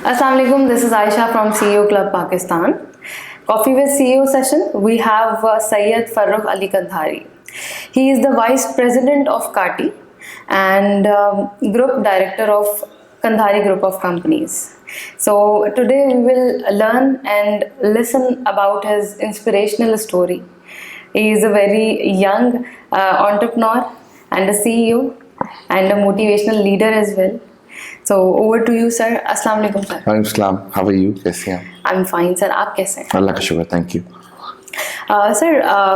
Assalamu alaikum, this is Aisha from CEO Club Pakistan. Coffee with CEO session, we have Syed Farrukh Ali Qandhari. He is the Vice President of KATI and Group Director of Qandhari Group of Companies. So today we will learn and listen about his inspirational story. He is a very young entrepreneur and a CEO and a motivational leader as well. So over to you, sir. Assalamu alaikum, sir. Alaikum salam. How are you? कैसे हैं? I'm fine, sir. आप कैसे हैं? अल्लाह का शुक्र. Thank you. Sir,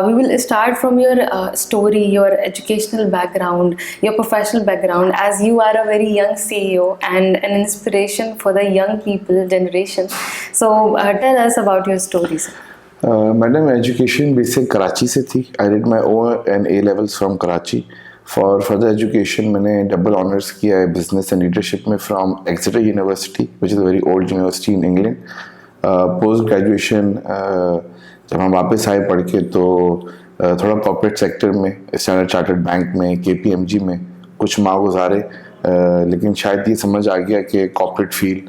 we will start from your story, your educational background, your professional background, as you are a very young CEO and an inspiration for the young people generation. So tell us about your story, sir. Madam, education basic Karachi से थी. I did my O and A levels from Karachi. For further education, मैंने double honors किया है business and leadership में from Exeter University, which is a very old university in England. Post graduation जब हम वापस आए पढ़ के तो थोड़ा corporate sector में Standard Chartered Bank में KPMG में कुछ माह गुजारे, लेकिन शायद ये समझ आ गया कि corporate field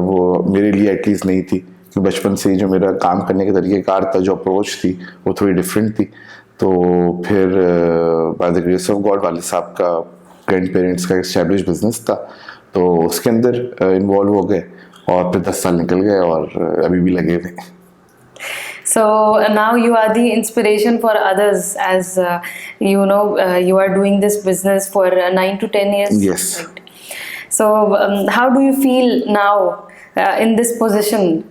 वो मेरे लिए एटलीस्ट नहीं थी, क्योंकि बचपन से ही जो मेरा काम करने का तरीक़ेकार था, जो अप्रोच थी वो थोड़ी डिफरेंट थी. तो फिर by the grace of God वाले साहब का ग्रैंड पेरेंट्स का एस्टैब्लिश बिजनेस था, तो उसके अंदर इन्वॉल्व हो गए और फिर 10 साल निकल गए और अभी भी लगे हुए. So now you are the inspiration for others, as you are doing this business for 9 to 10 years. Yes. Right? So how do you feel now in this position?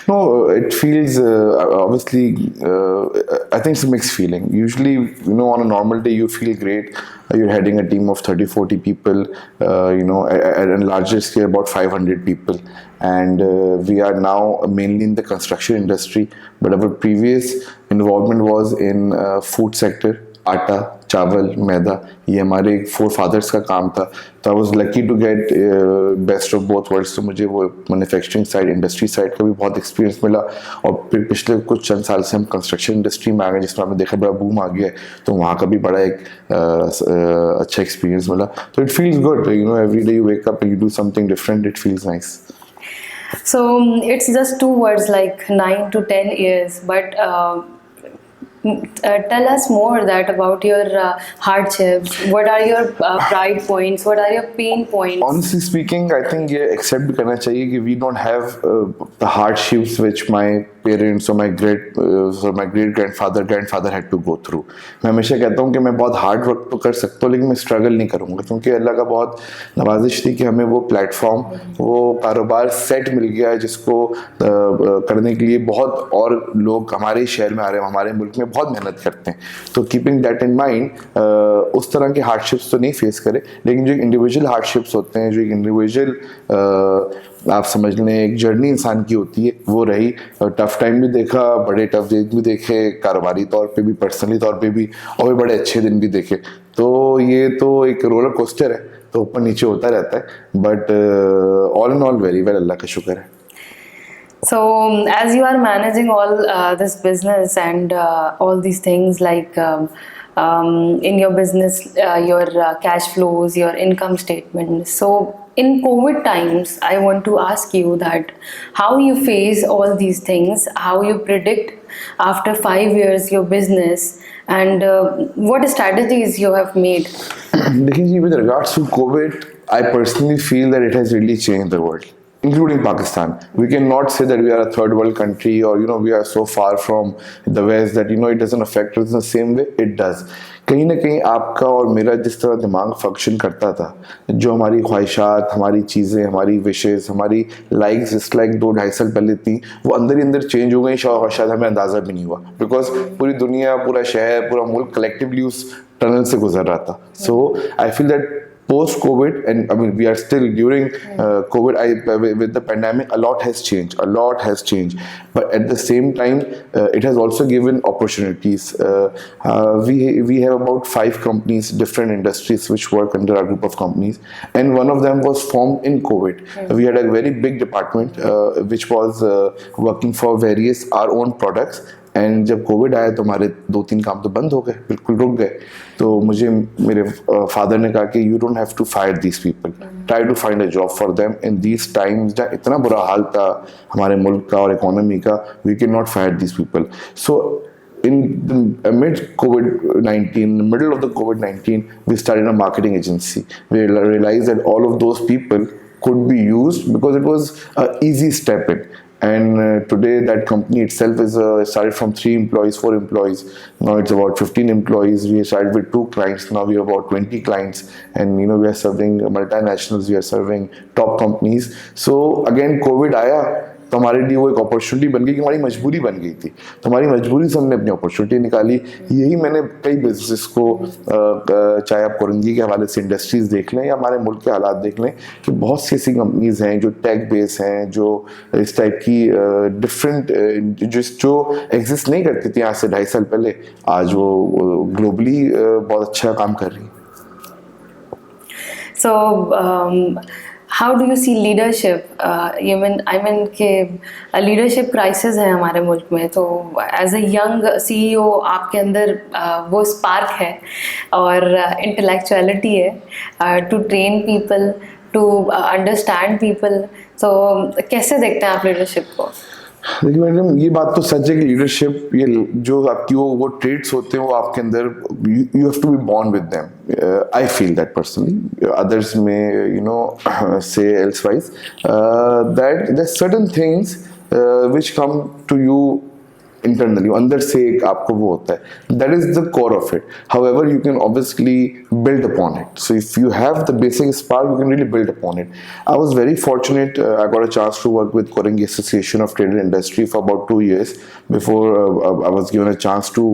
No, it feels obviously. I think it's a mixed feeling. Usually, on a normal day, you feel great. You're heading a team of 30-40 people. At a larger scale, about 500 people, and we are now mainly in the construction industry. But our previous involvement was in food sector. आटा, चावल, मैदा, ये हमारे 4 fathers का काम था. तो I was lucky to get best of both worlds. तो मुझे वो मैन्युफैक्चरिंग साइड, इंडस्ट्री साइड का भी बहुत एक्सपीरियंस मिला. और फिर पिछले कुछ चंद साल से हम कंस्ट्रक्शन इंडस्ट्री में आ गए, जिसमें हमने देखा बड़ा बूम आ गया है, तो वहाँ का भी बड़ा एक अच्छा एक्सपीरियंस मिला. तो it feels good, every day you wake up and you do something different. It feels nice. So it's just 2 words, like 9 to 10 years, but tell us more about your hardships. What are your pride points? What are your pain points? Honestly speaking, I think ये accept भी करना चाहिए कि we don't have the hardships which my parents or my great grandfather had to go through. मैं हमेशा कहता हूँ कि मैं बहुत हार्ड वर्क तो कर सकता हूँ, लेकिन मैं स्ट्रगल नहीं करूँगा, क्योंकि अल्लाह का बहुत नवाजिश थी कि हमें वो प्लेटफॉर्म, वो कारोबार सेट मिल गया है जिसको करने के लिए बहुत और लोग हमारे शहर में आ रहे हैं, हमारे मुल्क में बहुत मेहनत करते हैं. तो कीपिंग दैट इन माइंड उस तरह के हार्डशिप्स तो नहीं फेस करे, लेकिन जो इंडिविजुअल हार्डशिप्स होते हैं, जो इंडिविजुअल आप समझ लें एक जर्नी इंसान की होती है, वो रही. टफ टाइम भी देखा, बड़े टफ दिन भी देखे, कारोबारी तौर पे भी, पर्सनली तौर पे भी, और भी बड़े अच्छे दिन भी देखे. तो ये तो एक रोलर कोस्टर है, तो ऊपर नीचे होता रहता है. But all in all very well, अल्लाह का शुक्र है. So as you are managing all this business and all these things, like in your business, your cash flows, your income statement. So in COVID times, I want to ask you that how you face all these things, how you predict after 5 years your business, and what strategies you have made. देखिए, with regards to COVID, I personally feel that it has really changed the world, including Pakistan. We cannot say that we are a third world country, or we are so far from the West that it doesn't affect us in the same way. It does. कहीं ना कहीं आपका और मेरा जिस तरह दिमाग function करता था, जो हमारी ख्वाहिशात, हमारी चीज़ें, हमारी विशेज़, हमारी लाइक्स डिसलाइक 2-2.5 साल पहले थी, वो अंदर ही अंदर चेंज हो गई, और शायद हमें अंदाज़ा भी नहीं हुआ, बिकॉज पूरी दुनिया, पूरा शहर, पूरा मुल्क कलेक्टिवली उस टनल से गुजर रहा था. So I feel that post-COVID, and I mean we are still during COVID. With the pandemic, a lot has changed. But at the same time, it has also given opportunities. We have about 5 companies, different industries, which work under our group of companies, and one of them was formed in COVID. We had a very big department which was working for various our own products. And जब Covid आया तो हमारे 2-3 काम तो बंद हो गए, बिल्कुल रुक गए. तो मुझे मेरे फादर ने कहा कि you don't have to fire these people, try to find a job for them in these times. जहाँ इतना बुरा हाल था हमारे मुल्क का और इकोनॉमी का, we can not fire these people. So in the amid COVID-19, in the middle of the COVID-19, we started a marketing agency. We realized that all of those people could be used because it was an easy step in. And today that company itself is started from 3 employees, 4 employees. Now it's about 15 employees. We started with 2 clients. Now we have about 20 clients. And we are serving multinationals. We are serving top companies. So again, COVID आया तो हमारे लिए वो एक opportunity बन गई कि हमारी मजबूरी बन गई थी. तो हमारी मजबूरी से हमने अपनी अपॉर्चुनिटी निकाली. यही मैंने कई बिजनेस को, चाहे आप कोरंगी के हवाले से इंडस्ट्रीज देख लें या हमारे मुल्क के हालात देख लें, कि बहुत सी ऐसी कंपनीज हैं जो टेक बेस हैं, जो इस टाइप की डिफरेंट जो एग्जिस्ट नहीं करती थी आज से 2.5 साल पहले, आज वो ग्लोबली बहुत अच्छा काम कर रही हैं. So how do you see leadership? I mean कि leadership crisis है हमारे मुल्क में, तो as a young CEO आपके अंदर वो spark है और intellectuality है to train people, to understand people. So कैसे देखते हैं आप leadership को? देखिए मैडम, ये बात तो सच है कि लीडरशिप, ये जो आपकी वो ट्रेड्स होते हैं वो आपके अंदर, you have to be born with them. I feel that personally. Others में से elsewise that there certain things which come to you internally, अंदर से एक आपको वो होता है. That is the core of it. However, you can obviously build upon it. So if you have the basic spark, you can really build upon it. I was very fortunate. I got a chance to work with Korangi Association of Trade and Industry for about 2 years before I was given a chance to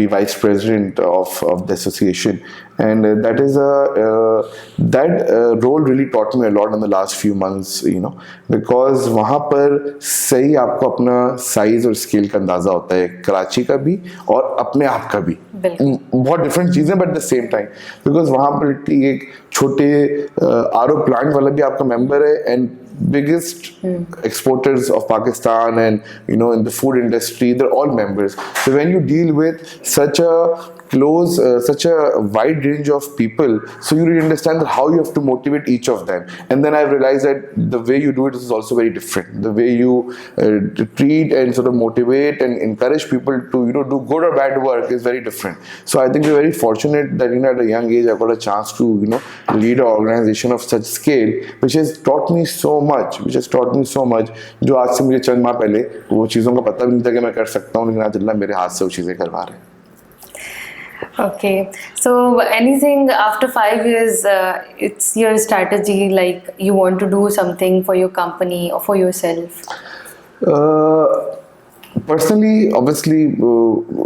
be vice president of the association. And that role really taught me a lot in the last few months, because वहाँ पर सही आपको अपना size और scale का अंदाजा होता है, कराची का भी और अपने आप का भी. बहुत डिफरेंट चीजें, but the same time, because वहाँ पर एक छोटे आरओ प्लांट वाला भी आपका मेंबर है, and biggest exporters of Pakistan, and in the food industry, they're all members. So when you deal with such a close, such a wide range of people, so you really understand how you have to motivate each of them. And then I realized that the way you do it is also very different. The way you treat and sort of motivate and encourage people to do good or bad work is very different. So I think we're very fortunate that at a young age I got a chance to lead an organization of such scale, which has taught me so much. जो आज से मुझे चंद माह पहले वो चीज़ों का पता भी नहीं था कि मैं कर सकता हूँ, लेकिन आज अल्लाह मेरे हाथ से वो चीज़ें करवा रहे हैं. Okay, so anything after 5 years, it's your strategy, like you want to do something for your company or for yourself? Personally, obviously,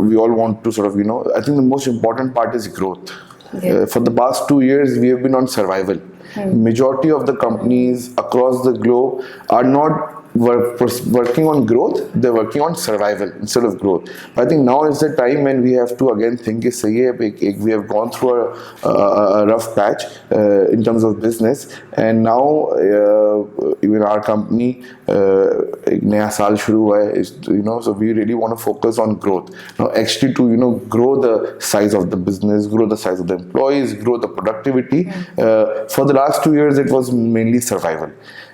we all want to sort of, I think the most important part is growth. Yeah. For the past 2 years, we have been on survival. Majority of the companies across the globe are not working on growth, they're working on survival instead of growth. I think now is the time when we have to again think is sahi hai, we have gone through a rough patch in terms of business, and now even our company एक नया साल शुरू हुआ है, so we really want to focus on growth now, actually to grow the size of the business, grow the size of the employees, grow the productivity. For the last 2 years it was mainly survival.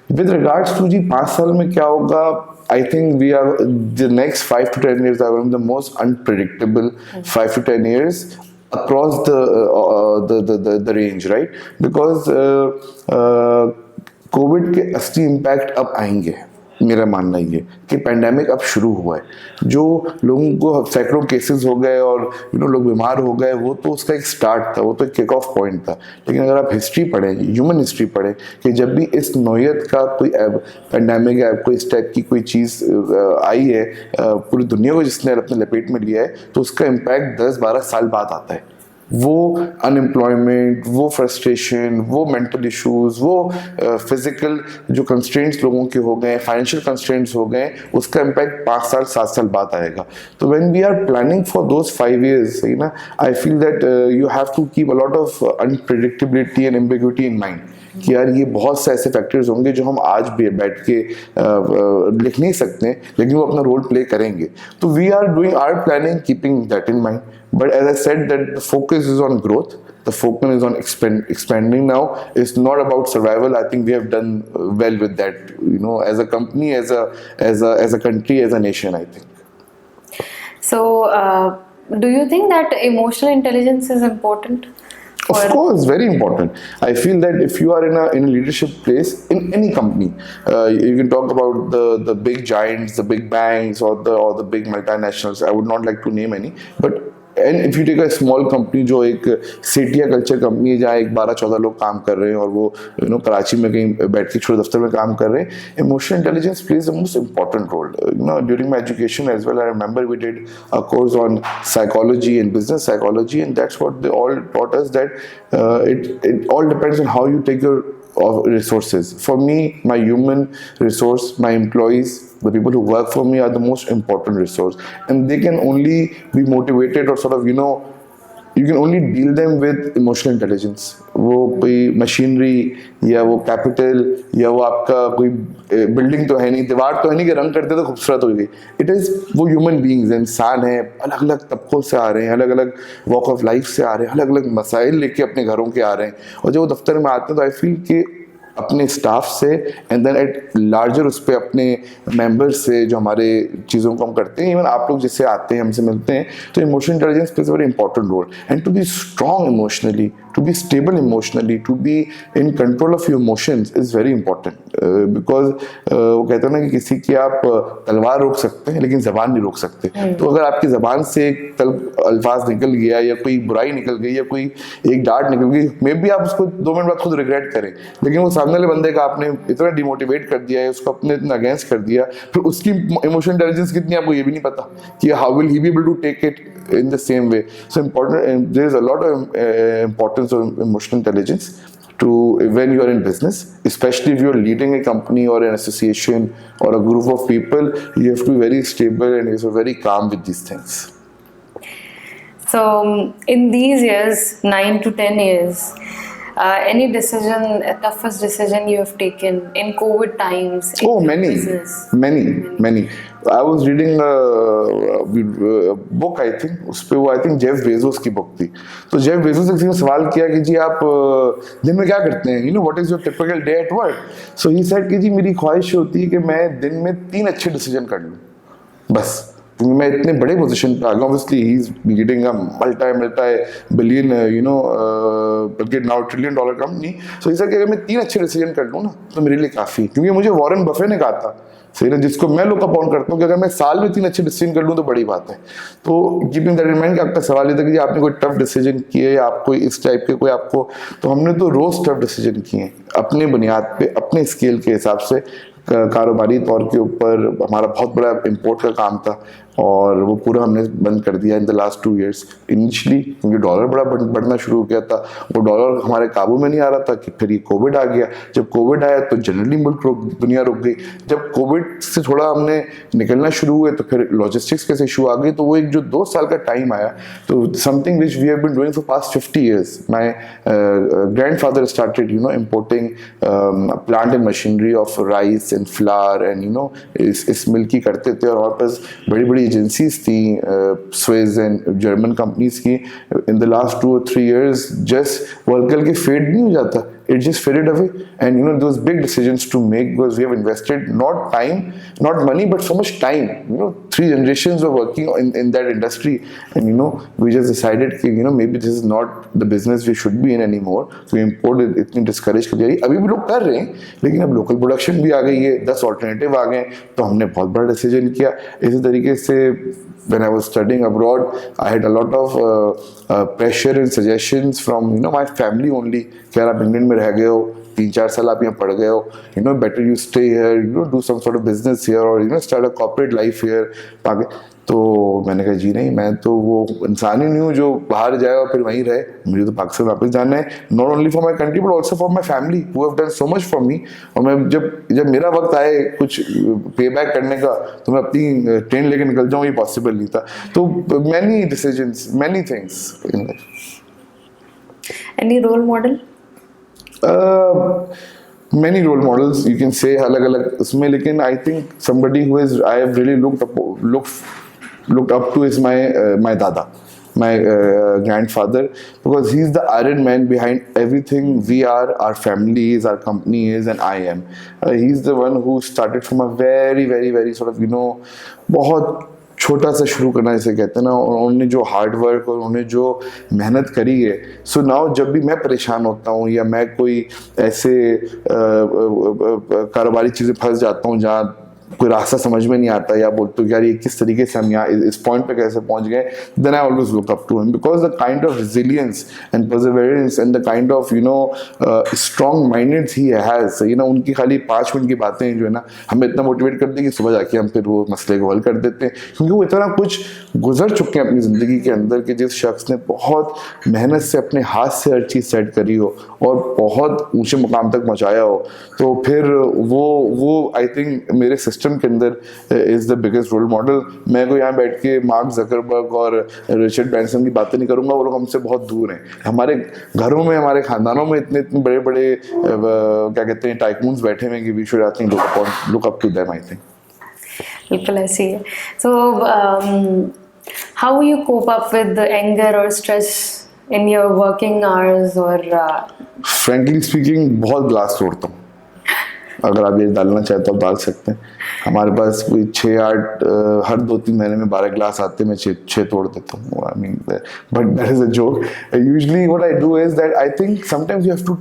With regards to 5 साल में क्या होगा, I think we are the next 5 to 10 years are one of the most unpredictable 5 to 10 years across the range, right? Because Covid के असली impact अब आएंगे. मेरा मानना ये कि पेंडेमिक अब शुरू हुआ है, जो लोगों को सैकड़ों केसेस हो गए और लोग बीमार हो गए, वो तो उसका एक स्टार्ट था, वो तो एक किक ऑफ पॉइंट था. लेकिन अगर आप हिस्ट्री पढ़ें, ह्यूमन हिस्ट्री पढ़ें, कि जब भी इस नौयत का कोई पेंडेमिक है, कोई इस टाइप की कोई चीज़ आई है पूरी दुनिया को जिसने अपने लपेट में लिया है, तो उसका इम्पैक्ट 10-12 साल बाद आता है. वो अनएम्प्लॉयमेंट, वो फ्रस्ट्रेशन, वो मेंटल इश्यूज, वो फिजिकल जो कंस्ट्रेंट्स लोगों के हो गए, फाइनेंशियल कंस्ट्रेंट्स हो गए, उसका इम्पैक्ट 5 साल 7 साल बाद आएगा. तो when we are planning for those 5 years, सही ना, I feel that you have to keep a lot of unpredictability and ambiguity in mind कि यार ये बहुत से ऐसे फैक्टर्स होंगे जो हम आज भी बैठ के लिख नहीं सकते, लेकिन वो अपना रोल प्ले करेंगे. तो we are doing our planning keeping that in mind. But as I said that the focus is on growth. The focus is on expanding now. It's not about survival. I think we have done well with that, you know, as a company, as a country, as a nation, I think. So, do you think that emotional intelligence is important? Of course, very important. I feel that if you are in a leadership place in any company, you can talk about the big giants, the big banks, or the big multinationals. I would not like to name any, but and if you take a small company जो एक Sethia culture company है जहाँ एक 12-14 लोग काम कर रहे हैं और वो कराची में कहीं बैठ के छोटे दफ्तर में काम कर रहे हैं, emotional intelligence plays the most important role. During my education as well, I remember we did a course on psychology and business psychology, and that's what they all taught us, that it all depends on how you take your resources. For me, my human resource, my employees, the people who work for me are the most important resource, and they can only be motivated or sort of you can only deal them with emotional intelligence. वो कोई machinery या वो capital या वो आपका कोई building तो है नहीं, दीवार तो है नहीं कि रंग करते तो खूबसूरत हो गई. इट इज़ वो ह्यूमन बींग्स, इंसान है, अलग अलग तबकों से आ रहे हैं, अलग अलग वॉक ऑफ लाइफ से आ रहे हैं, अलग अलग मसाइल लेके अपने घरों के आ रहे हैं, और जब वो दफ्तर में आते हैं तो आई फील कि अपने स्टाफ से एंड देन एट लार्जर उस पर अपने मेंबर्स से जो हमारे चीज़ों को हम करते हैं, इवन आप लोग जिससे आते हैं हमसे मिलते हैं, तो emotional intelligence plays a very important role. And to be strong emotionally, to be stable emotionally, to be in control of your emotions is very important, because वो कहते हैं ना कि किसी की आप तलवार रोक सकते हैं लेकिन ज़बान नहीं रोक सकते. तो अगर आपकी ज़बान से एक अल्फाज निकल गया या कोई बुराई निकल गई या कोई एक डांट निकल गई, मे बी आप उसको 2 मिनट बाद खुद रिग्रेट करें, लेकिन वो सामने वाले बंदे का आपने इतना डिमोटिवेट कर दिया है, उसको अपने इतना अगेंस्ट कर दिया, फिर उसकी इमोशनल इंटेलिजेंस कितनी आपको ये भी नहीं पता कि how will he be able to take it in the same way. So important, there is a lot of importance of emotional intelligence to when you are in business, especially if you are leading a company or an association or a group of people. You have to be very stable and you have to be very calm with these things. So in these years, 9 to 10 years, any decision, toughest decision you have taken in COVID times? Oh, many. I was reading a book, I think, उस पे वो I think Jeff Bezos की book थी. तो Jeff Bezos ने किसी ने सवाल किया कि जी आप दिन में क्या करते हैं, what is your typical day at work? So he said कि जी मेरी ख्वाहिश होती है कि मैं दिन में 3 अच्छे डिसीजन कर लूँ बस, क्योंकि मैं इतने बड़े पोजीशन पे आ गया. Obviously he is leading a multi billion बल्कि now $1 trillion company. So he said कि अगर मैं 3 अच्छे डिसीजन कर लूँ ना तो मेरे लिए काफ़ी, क्योंकि मुझे वॉरेन बफे ने कहा था, सही ना, जिसको मैं लुक अपॉन करता हूँ कि अगर मैं साल में 3 अच्छे डिसीजन कर लूँ तो बड़ी बात है. तो कीपिंग दैट इन माइंड कि आपका सवाल ये था कि आपने कोई टफ डिसीजन किए या आप कोई इस टाइप के कोई आपको, तो हमने तो रोज टफ डिसीजन किए अपने बुनियाद पे, अपने स्केल के हिसाब से. कारोबारी तौर के ऊपर हमारा बहुत बड़ा इंपोर्ट का काम था और वो पूरा हमने बंद कर दिया इन द लास्ट 2 years. इनिशियली क्योंकि डॉलर बड़ा बढ़ना शुरू हो गया था, वो डॉलर हमारे काबू में नहीं आ रहा था कि फिर ये कोविड आ गया. जब कोविड आया तो जनरली दुनिया रुक गई. जब कोविड से थोड़ा हमने निकलना शुरू हुए तो फिर लॉजिस्टिक्स के इशू आ गए. तो वो एक जो 2 साल का टाइम आया, तो something which we have been doing for past 50 years. My grandfather started importing plant and machinery of rice and flour एंड इस मिल की करते थे, और हमारे पास बड़ी बड़ी एजेंसीज थी स्विस एंड जर्मन कंपनीज की. In the last 2 or 3 years just वर्कल के फेड नहीं हो जाता, it just faded away. And those big decisions to make, because we have invested not time, not money, but so much time. 3 generations were working in that industry, and we just decided that maybe this is not the business we should be in anymore. So we imported, इतनी discourage कर दिया. अभी भी लोग कर रहे हैं, लेकिन अब local production भी आ गई है, 10 alternative आ गए, तो हमने बहुत बड़ा decision किया. इसी तरीके से when I was studying abroad, I had a lot of pressure and suggestions from my family only. कि यार आप इंग्लैंड में रह गए हो, 3-4 साल आप यहाँ पढ़ गए हो, better you stay here, do some sort of business here, or start a corporate life here. तो मैंने कहा जी नहीं, मैं तो वो इंसान ही नहीं हूँ जो बाहर जाए और फिर वहीं रहे, मुझे तो पाकिस्तान वापस जाना है, not only for my country but also for my family who have done so much for me. और मैं जब मेरा वक्त आए कुछ पे बैक करने का, तो मैं अपनी ट्रेन लेके निकल जाऊँ, ये पॉसिबल नहीं था। तो many decisions, many things in life. Any role model? Many role models you can say अलग अलग उसमें, लेकिन I think somebody who is I have really looked up to is my dada, my grandfather, because he's the iron man behind everything we are, our family is, our company is, and I am. He's the one who started from a very very very sort of बहुत छोटा सा शुरू करना जिसे कहते हैं ना, और उन्होंने जो हार्ड वर्क और उन्होंने जो मेहनत करी है, सो नाउ जब भी मैं परेशान होता हूँ या मैं कोई ऐसे कारोबारी चीज़ें फंस जाता हूँ जहाँ कोई रास्ता समझ में नहीं आता या बोलते हो यार ये किस तरीके से हम यहाँ इस पॉइंट पे कैसे पहुंच गए, then I always look up to him because the kind of resilience and perseverance and the kind of strong minded he has, उनकी खाली 5 मिनट की बातें जो है ना हमें इतना मोटिवेट कर देंगे, सुबह जाके हम फिर वो मसले को हल कर देते हैं, क्योंकि वो इतना कुछ गुजर चुके हैं अपनी ज़िंदगी के अंदर कि जिस शख्स ने बहुत मेहनत से अपने हाथ से हर चीज़ सेट करी हो और बहुत ऊंचे मुकाम तक पहुँचाया हो, तो फिर वो आई थिंक मेरे सिस्टम के अंदर is the biggest role model. मैं को यहाँ बैठ के मार्क जकरबर्ग और रिचर्ड ब्रांसन की बातें नहीं करूँगा, वो लोग हमसे बहुत दूर हैं। हमारे घरों में, हमारे खानदानों में इतने इतने बड़े बड़े क्या कहते हैं टाइकून्स बैठे हुए कि we should I think look up to them, I think. बिल्कुल ऐसी है। So how you cope up with the anger or stress in your working hours or frankly speaking बहुत ग्लास तोड़ता हूँ। अगर आप ये डालना चाहे तो आप डाल सकते हैं। हमारे पास कोई 6-8 हर 2-3 महीने में 12 ग्लास आते हैं, मैं 6 तोड़ देता हूँ। I mean but that is a joke. Usually what I do is that I think sometimes you have to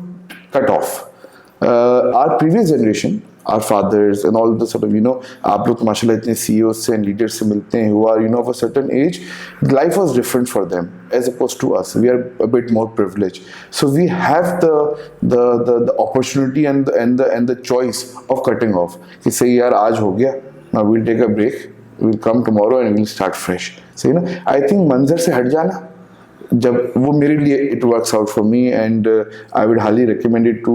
cut off our previous generation, our fathers and all the sort of आप लोग तो माशाल्लाह इतने CEOs से and leaders से मिलते हैं who are of a certain age, life was different for them as opposed to us. We are a bit more privileged, so we have the opportunity and the choice of cutting off कि सही यार आज हो गया, now we'll take a break, we'll come tomorrow and we'll start fresh. So I think मंजर से हट जाना, जब वो मेरे लिए it works out for me, and I would highly recommend it to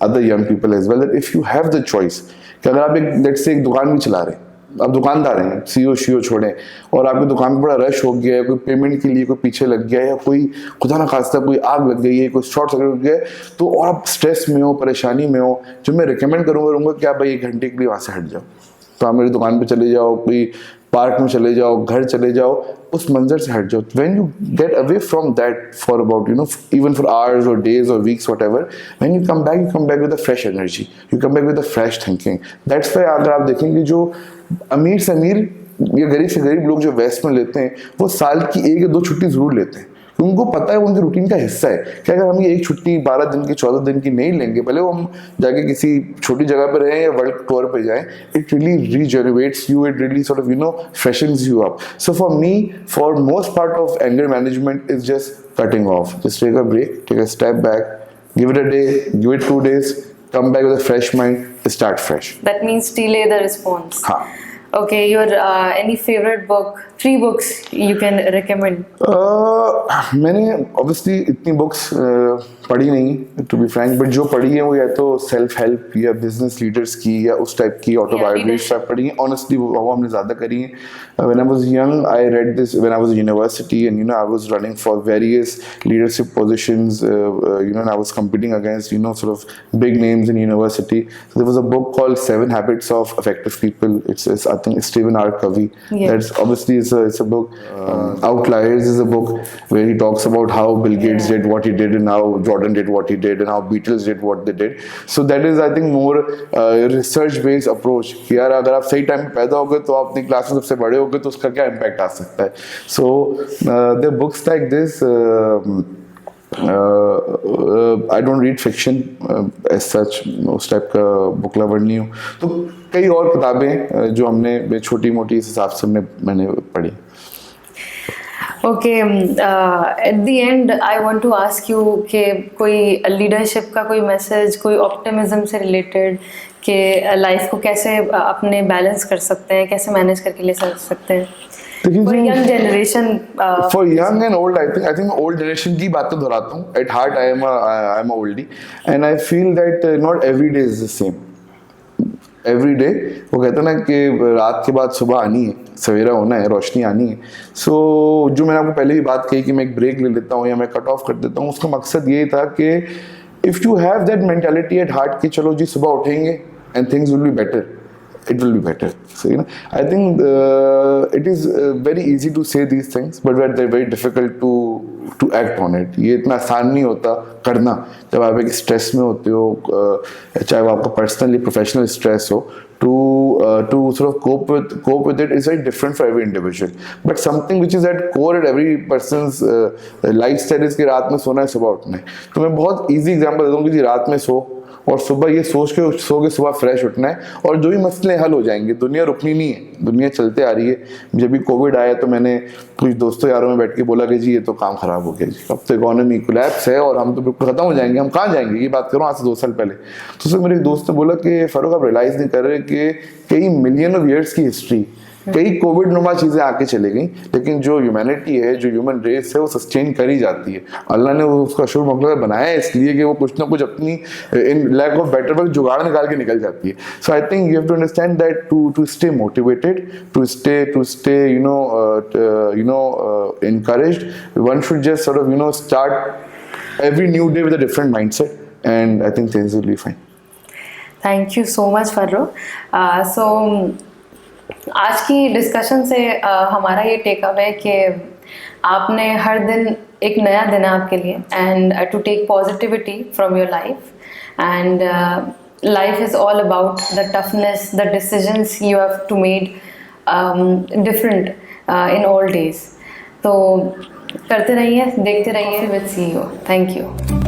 other young people as well, that if you have the choice कि अगर आप let's say एक दुकान भी चला रहे हैं, आप दुकानदार हैं, CEO छोड़ें और आपकी दुकान पर बड़ा रश हो गया है, कोई पेमेंट के लिए कोई पीछे लग गया है, या कोई खुदा ना खास्ता कोई आग लग गई है, कोई शॉर्ट सर्किट हो गया है, तो और आप स्ट्रेस में हो, परेशानी में हो, जो मैं रिकमेंड करूँगा कि आप भाई 1 घंटे के लिए वहाँ से हट जाओ, तो आप मेरी दुकान पे चले जाओ, कोई पार्क में चले जाओ, घर चले जाओ, उस मंजर से हट जाओ। When you get away from that for about even for hours or days or weeks whatever, when you come back with a fresh energy, you come back with a fresh thinking. That's why अगर आप देखेंगे जो अमीर से अमीर या गरीब से गरीब लोग जो वेस्ट में लेते हैं, वो साल की 1 या 2 छुट्टी जरूर लेते हैं। उनको पता है, उनके रूटीन का हिस्सा है कि अगर हम ये एक छुट्टी 12 दिन की 14 दिन की नहीं लेंगे, भले वो हम जाके किसी छोटी जगह पे रहें या वर्ल्ड टूर पे जाएं, it really regenerates you, it really sort of freshens you up. So for me, for most part of anger management is just cutting off. Just take a break, take a step back, give it a day, give it 2 days, come back with a fresh mind, start fresh. That means delay the response. हाँ. Okay, your any favorite book, 3 books you can recommend? मैंने obviously इतनी books पढ़ी नहीं to be frank, but जो पढ़ी है वो या तो सेल्फ हेल्प या बिजनेस लीडर्स की या उस टाइप की ऑटोबायोग्राफी टाइप पढ़ी है। ऑनेस्टली वो हमने ज़्यादा करी है। When I was young I read this when I was in university, and I was running for various leadership positions, and I was competing against sort of big names in university. So there was a book called 7 Habits of Effective People. It's I think it's Stephen R. Covey. Yeah. That's obviously it's a book. Outliers is a book where he talks about how Bill Gates did what he did, and how Jordan did what he did, and how Beatles did what they did. So that is I think more research based approach कि यार अगर आप सही time में पैदा हो गए तो आप अपनी क्लास में सबसे बड़े हो गए तो उसका क्या इम्पैक्ट आ सकता है। So there are books like this. I don't read fiction as such, उस टाइप का बुक लवर नहीं हूँ। तो कई और किताबें जो हमने छोटी मोटी इस हिसाब से मैंने पढ़ी। Okay, at the end I want to ask you कि कोई लीडरशिप का कोई मैसेज, कोई ऑप्टिमिज्म से रिलेटेड, कि लाइफ को कैसे अपने बैलेंस कर सकते हैं, कैसे मैनेज करके ले सकते हैं for young generation? For young and old, I think old generation की बातें दोहराता हूँ. At heart I am Oldi, and I feel that not every day is the same. Every day वो कहते हैं ना कि रात के बाद सुबह आनी है, सवेरा होना है, रोशनी आनी है. सो जो मैंने आपको पहले भी बात कही कि मैं एक ब्रेक ले लेता हूँ या मैं कट ऑफ कर देता हूँ, उसका मकसद ये था कि if you have that mentality at heart कि चलो जी सुबह उठेंगे and things will be better, it will be better. So I think it is very easy to say these things, but they're very difficult to act on it. ये इतना आसान नहीं होता करना जब आप एक स्ट्रेस में होते हो, चाहे वो आपका पर्सनली प्रोफेशनल स्ट्रेस हो. To sort of cope with it is very different for every individual. But something which is at core at every person's lifestyle is कि रात में सोना है, सुबह उठना है. तो मैं बहुत easy example देता हूँ कि रात में सो और सुबह ये सोच के सो के सुबह फ्रेश उठना है और जो भी मसले हल हो जाएंगे. दुनिया रुकनी नहीं है, दुनिया चलते आ रही है. जब भी कोविड आया तो मैंने कुछ दोस्तों यारों में बैठ के बोला कि जी ये तो काम खराब हो गया जी, अब तो इकोनॉमी कोलैप्स है और हम तो बिल्कुल खत्म हो जाएंगे. हम कहाँ जाएंगे, ये बात करो आज से 2 साल पहले. तो उसमें मेरे एक दोस्त ने बोला कि फारूक आप रियलाइज नहीं कर रहे कि कई मिलियन ऑफ ईयर्स की हिस्ट्री, कई कोविड नुमा चीजें आके चले गई, लेकिन जो ह्यूमैनिटी है, जो ह्यूमन रेस है, वो सस्टेन करी जाती है. अल्लाह ने उसका शुभ मकसद बनाया है इसलिए कि वो कुछ ना कुछ अपनी in lack of better work जुगाड़ निकाल के निकल जाती है. So I think you have to understand that to stay motivated, to stay encouraged, one should just sort of start every new day with a different mindset, and I think things will be fine. Thank you so much, Farrukh. So आज की discussion से हमारा ये take away है कि आपने हर दिन एक नया दिन है आपके लिए, and to take positivity from your life. And life is all about the toughness, the decisions you have to made different in all days. तो करते रहिए, देखते रहिए विद CEO. Thank you.